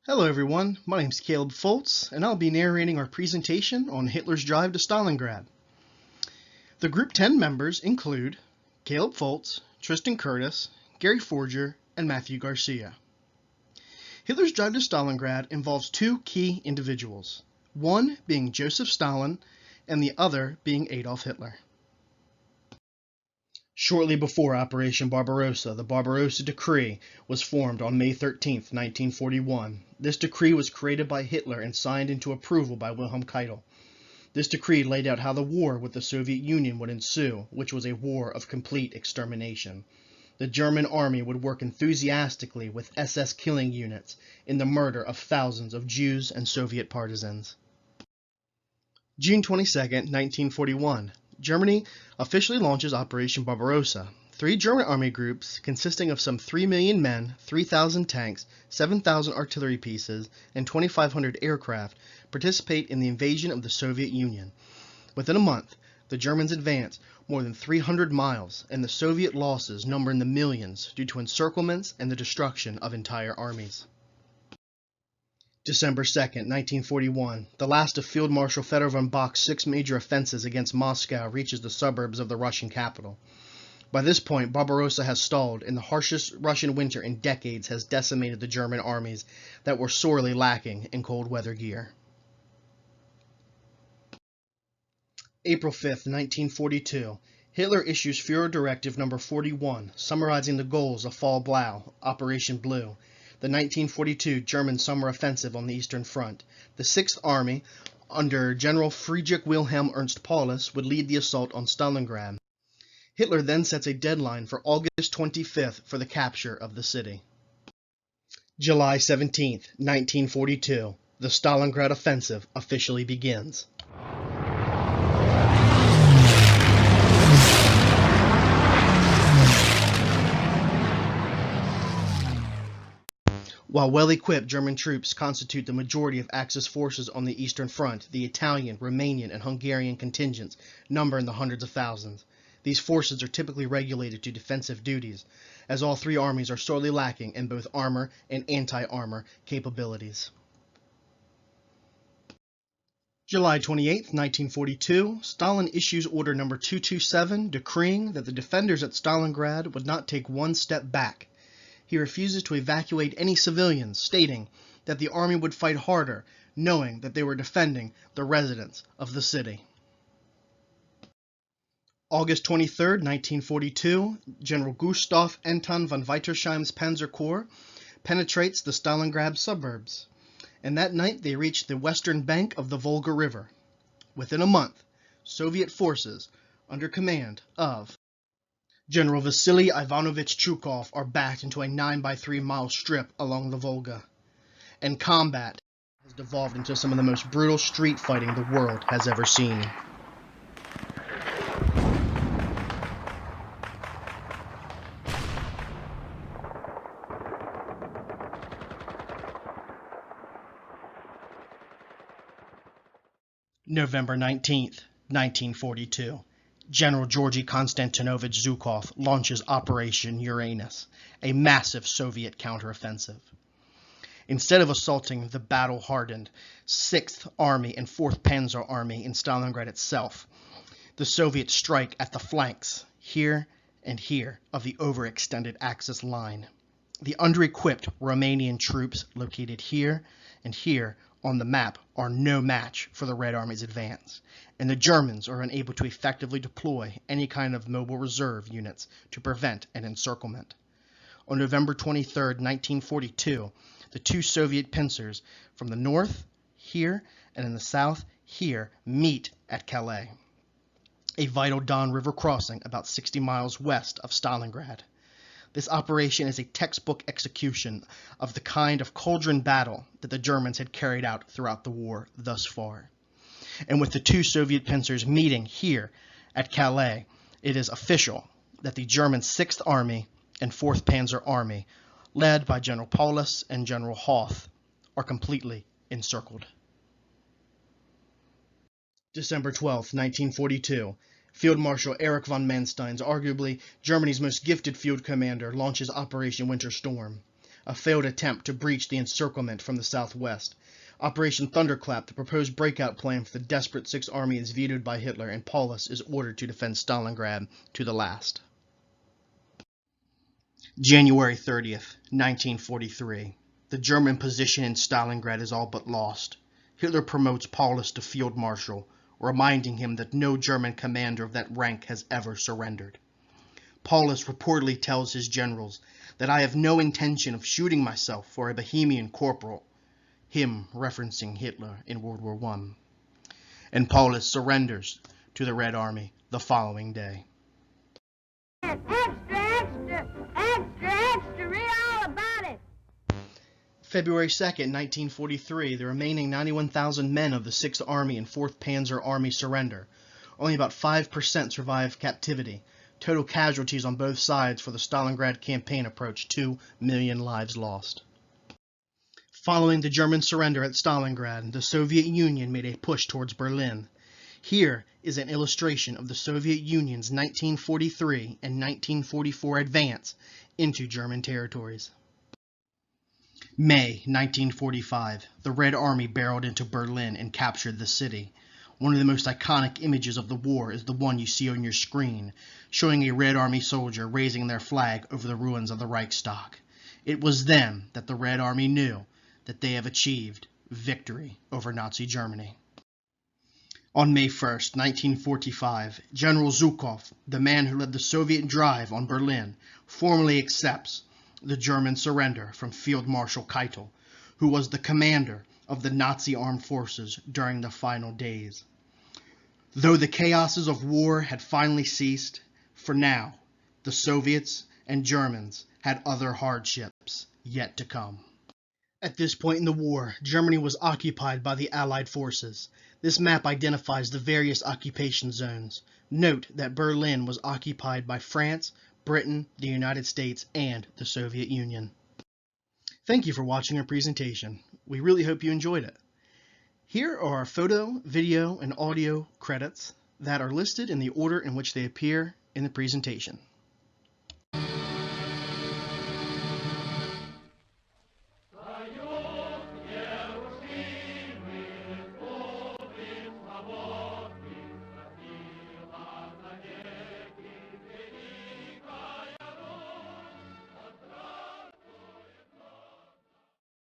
Hello everyone, my name is Caleb Foltz, and I'll be narrating our presentation on Hitler's drive to Stalingrad. The Group 10 members include Caleb Foltz, Tristan Curtis, Garry Forger, and Matthew Garcia. Hitler's drive to Stalingrad involves two key individuals, one being Joseph Stalin and the other being Adolf Hitler. Shortly before Operation Barbarossa, the Barbarossa Decree was formed on May 13, 1941. This decree was created by Hitler and signed into approval by Wilhelm Keitel. This decree laid out how the war with the Soviet Union would ensue, which was a war of complete extermination. The German army would work enthusiastically with SS killing units in the murder of thousands of Jews and Soviet partisans. June 22, 1941. Germany officially launches Operation Barbarossa. Three German army groups, consisting of some 3 million men, 3,000 tanks, 7,000 artillery pieces, and 2,500 aircraft, participate in the invasion of the Soviet Union. Within a month, the Germans advance more than 300 miles, and the Soviet losses number in the millions due to encirclements and the destruction of entire armies. December 2, 1941. The last of Field Marshal Fedor von Bock's 6 major offenses against Moscow reaches the suburbs of the Russian capital. By this point, Barbarossa has stalled, and the harshest Russian winter in decades has decimated the German armies that were sorely lacking in cold weather gear. April 5, 1942. Hitler issues Führer Directive No. 41, summarizing the goals of Fall Blau, Operation Blue, the 1942 German summer offensive on the Eastern Front. The Sixth Army, under General Friedrich Wilhelm Ernst Paulus, would lead the assault on Stalingrad. Hitler then sets a deadline for August 25th for the capture of the city. July 17, 1942. The Stalingrad offensive officially begins. While well-equipped German troops constitute the majority of Axis forces on the Eastern Front, the Italian, Romanian, and Hungarian contingents number in the hundreds of thousands. These forces are typically regulated to defensive duties, as all three armies are sorely lacking in both armor and anti-armor capabilities. July 28, 1942, Stalin issues Order No. 227, decreeing that the defenders at Stalingrad would not take one step back. He refuses to evacuate any civilians, stating that the army would fight harder, knowing that they were defending the residents of the city. August 23, 1942, General Gustav Anton von Weitersheim's Panzer Corps penetrates the Stalingrad suburbs, and that night they reach the western bank of the Volga River. Within a month, Soviet forces, under command of General Vasily Ivanovich Chukov, are backed into a 9-by-3 mile strip along the Volga, and combat has devolved into some of the most brutal street fighting the world has ever seen. November 19th, 1942. General Georgy Konstantinovich Zhukov launches Operation Uranus, a massive Soviet counteroffensive. Instead of assaulting the battle-hardened 6th Army and 4th Panzer Army in Stalingrad itself, the Soviets strike at the flanks, here and here, of the overextended Axis line. The under-equipped Romanian troops located here and here on the map are no match for the Red Army's advance, and the Germans are unable to effectively deploy any kind of mobile reserve units to prevent an encirclement. On November 23, 1942, the two Soviet pincers from the north, here, and in the south, here, meet at Calais, a vital Don River crossing about 60 miles west of Stalingrad. This operation is a textbook execution of the kind of cauldron battle that the Germans had carried out throughout the war thus far. And with the two Soviet pincers meeting here at Calais, it is official that the German 6th Army and 4th Panzer Army, led by General Paulus and General Hoth, are completely encircled. December 12, 1942. Field Marshal Erich von Manstein, arguably Germany's most gifted field commander, launches Operation Winter Storm. a failed attempt to breach the encirclement from the southwest. Operation Thunderclap, the proposed breakout plan for the desperate Sixth Army, is vetoed by Hitler, and Paulus is ordered to defend Stalingrad to the last. January 30th, 1943. The German position in Stalingrad is all but lost. Hitler promotes Paulus to Field Marshal, reminding him that no German commander of that rank has ever surrendered. Paulus reportedly tells his generals that I have no intention of shooting myself for a Bohemian corporal, him referencing Hitler in World War I. And Paulus surrenders to the Red Army the following day. Extra, read all about it. February 2nd, 1943, the remaining 91,000 men of the 6th Army and 4th Panzer Army surrender. Only about 5% survive captivity. Total casualties on both sides for the Stalingrad campaign approach 2 million lives lost. Following the German surrender at Stalingrad, the Soviet Union made a push towards Berlin. Here is an illustration of the Soviet Union's 1943 and 1944 advance into German territories. May 1945, the Red Army barreled into Berlin and captured the city. One of the most iconic images of the war is the one you see on your screen, showing a Red Army soldier raising their flag over the ruins of the Reichstag. It was then that the Red Army knew that they have achieved victory over Nazi Germany. On May 1st, 1945, General Zhukov, the man who led the Soviet drive on Berlin, formally accepts the German surrender from Field Marshal Keitel, who was the commander of the Nazi armed forces during the final days. Though the chaoses of war had finally ceased, for now, the Soviets and Germans had other hardships yet to come. At this point in the war, Germany was occupied by the Allied forces. This map identifies the various occupation zones. Note that Berlin was occupied by France, Britain, the United States, and the Soviet Union. Thank you for watching our presentation. We really hope you enjoyed it. Here are our photo, video, and audio credits that are listed in the order in which they appear in the presentation.